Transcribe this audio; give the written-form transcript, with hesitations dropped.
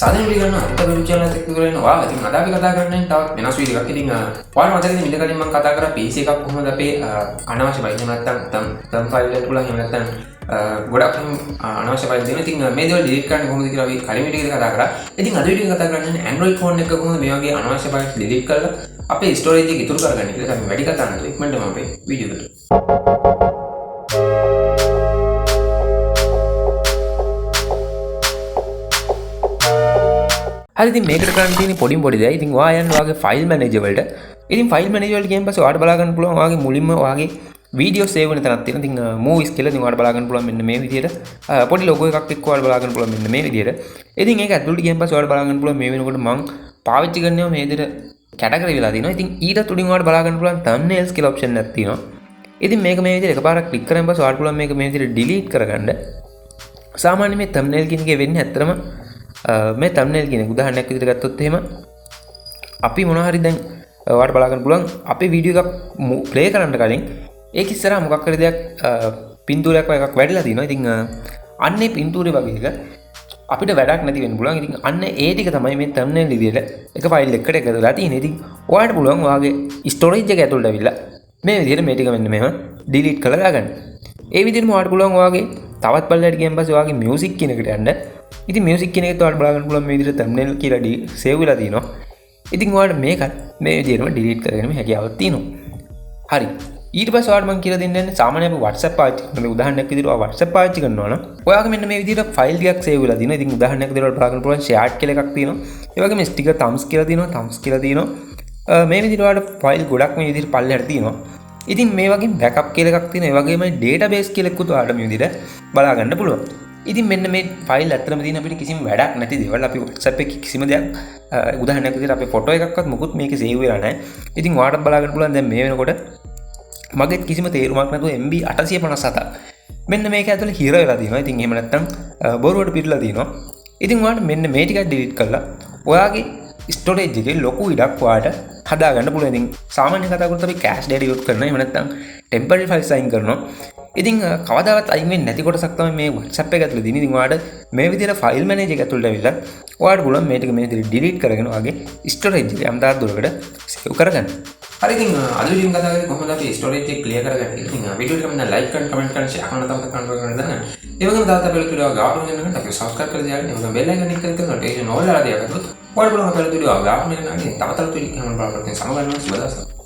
සාධන පිළිගන්න අනිත් YouTube channel එකත් එක්ක කරනවා. ඉතින් අද අපි කතා කරන්නේ තවත් වෙනස් වීඩියෝ එකක්. ඉතින් ඔයාලට මතකද ඊට කලින් මම කතා කරා PC එකක් කොහොමද අපේ අනවශ්‍ය ෆයිල් නැත්නම් තම් ෆයිල් එක පුළුවන් එහෙම නැත්නම් ගොඩක් අනවශ්‍ය ෆයිල් දෙන. ඉතින් මේ දේවල් delete කරන්න කොහොමද කියලා අපි කලින් වීඩියෝ එකේ කතා කරා. ඉතින් අද වීඩියෝ එක කතා කරන්නේ Android phone එක කොහොමද මේ වගේ අනවශ්‍ය ෆයිල්ස් delete කරලා අපේ storage එක ඉතුරු කරගන්නේ කියලා. අපි වැඩි කතා කරන්නේ ඉක්මනටම අපේ වීඩියෝ එකට. හරි ඉතින් මේකට කරන්න තියෙන පොඩි දේ. ඉතින් ඔයා යන්න ඔයාගේ ෆයිල් මැනේජර් වලට. ඉතින් ෆයිල් මැනේජර් වලට ගියන් පස්සේ ඔයාලට බලා ගන්න පුළුවන් ඔයාගේ මුලින්ම ඔයාගේ වීඩියෝ සේව් වෙන තැනක් තියෙනවා. ඉතින් මූවිස් කියලා ඉතින් ඔයාලට බලා ගන්න පුළුවන් මෙන්න මේ විදිහට. පොඩි ලොගෝ එකක් එක්ක ඔයාලට බලා ගන්න පුළුවන් මෙන්න මේ විදිහට. ඉතින් ඒක ඇතුළට ගියන් පස්සේ ඔයාලට බලා ගන්න පුළුවන් මේ වෙනකොට මම පාවිච්චි කරනවා මේ විදිහට කැටගරි වෙලා තියෙනවා. ඉතින් ඊට උඩින් ඔයාලට බලා ගන්න පුළුවන් thumbnails කියලා ඔප්ෂන් එකක් තියෙනවා. ඉතින් මේක මේ විදිහට එකපාරක් ක්ලික් කරන් පස්සේ ඔයාලට පුළුවන් මේක මේ විදිහට delete කරගන්න. සාමාන්‍ය මේ thumbnail කියන එකේ වෙන්නේ ඇත්තටම මේ thumbnail කියන එක උදාහරණයක් විදිහට ගත්තොත් එහෙම අපි මොනවා හරි දැන් ඔයාලට බලා ගන්න පුළුවන් අපේ වීඩියෝ එකක් ප්ලේ කරන්න කලින් ඒක ඉස්සරහා මොකක් හරි දෙයක් පින්තූරයක් වගේ එකක් වැඩිලා තියෙනවා. ඉතින් අන්නේ පින්තූරේ වගේ එක අපිට වැඩක් නැති වෙන්න පුළුවන්. ඉතින් අන්න ඒ ටික තමයි මේ thumbnail විදිහට එක ෆයිල් එකකට එකතුලා තියෙන්නේ. ඉතින් ඔයාලට පුළුවන් ඔයාගේ storage එක ඇතුළට ඇවිල්ලා මේ විදිහට මේ ටික මෙන්න මෙහෙම delete කරලා දාගන්න. ඒ විදිහටම ඔයාලට පුළුවන් ඔයාගේ තවත් පල්ලයට ගියන් පස්සේ ඔයාගේ music කියන එකට යන්න. ඉතින් music කියන එකත් ඔයාලට බලා ගන්න පුළුවන් මේ විදිහට thumbnail කියලා save වෙලා තියෙනවා. ඉතින් ඔයාලට මේකත් මේ විදිහටම delete කරගෙන හැකියාවක් තියෙනවා. හරි. ඊට පස්සේ ඔයාලට මම කියලා දෙන්නේ සාමාන්‍ය අපි WhatsApp පාවිච්චි කරන මේ උදාහරණයක් විදිහට ඔයා WhatsApp පාවිච්චි කරනවා නම් ඔයාගේ මෙන්න මේ විදිහට ෆයිල් ටිකක් save වෙලා තියෙනවා. ඉතින් උදාහරණයක් විදිහට බලා ගන්න පුළුවන් shared කියලා එකක් තියෙනවා. ඒ වගේම sticker thumbs කියලා තියෙනවා. thumbs කියලා තියෙනවා. මේ විදිහට ඔයාලට ෆයිල් ගොඩක් මේ විදිහට පල්ලෙහාට තියෙනවා. ඉතින් මේ වගේ බෑකප් කියලා එකක් තියෙනවා. ඒ වගේම ඩේටාබේස් කියලා එකකුත් ඔයාලට මේ විදිහට බලා ගන්න පුළුවන්. ඉතින් මෙන්න මේ ෆයිල් ඇත්තටම තියෙන අපිට කිසිම වැඩක් නැති දේවල් අපි WhatsApp එකේ කිසිම දෙයක් උදාහරණයක් විදිහට අපේ ෆොටෝ එකක්වත් මොකුත් මේකේ සේව් වෙලා නැහැ. ඉතින් ඔයාලට බලා ගන්න පුළුවන් දැන් මේ වෙනකොට මගෙත් කිසිම තේරුමක් නැතුව MB 857ක් මෙන්න මේක ඇතුලේ හිර වෙලා තියෙනවා. ඉතින් එහෙම නැත්තම් බොරුවට පිටලා තියෙනවා. ඉතින් ඔයාලට මෙන්න මේ ටික delete කරලා ඔයාගේ ස්ටෝරේජ් එකේ ලොකු ඉඩක් ඔයාලට හදාගන්න පුළුවන්. ඉතින් සාමාන්‍ය කතා කරද්දී අපි cache data use කරනවා. එහෙම නැත්නම් temporary files අයින් කරනවා. ඉතින් කවදාවත් අයින් වෙන්නේ නැති කොටසක් තමයි මේ WhatsApp එක ඇතුළේ තියෙන්නේ. ඉතින් ඔයාලට මේ විදිහට file manager එක ඇතුළට ඇවිල්ලා ඔයාලට පුළුවන් මේ ටික මේ විදිහට delete කරගෙන ඔයාගේ storage එක යම් තාක් දුරකට save කරගන්න. හරි ඉතින් අද වීඩියෝ කතා කරන්නේ කොහොමද අපි storage එක clear කරගන්නේ. ඉතින් වීඩියෝ එක මම like කරන්න comment කරන්න share කරන්න තමයි කන්ෆර්ම් කරන්න දන්න. ඒ වගේම තාත්තා අපේ වීඩියෝ ගාපුන වෙනකන් අපි subscribe කරලා දාන්න. ඒ වගේම bell icon click කරලා notification all දාලා තියාගත්තොත් ඔයාලට පුළුවන් අපේ වීඩියෝ ගාපුන වෙනකන් තව තවත් වීඩියෝ කරන්න බලන්න සමගන්න සුබ දවසක්.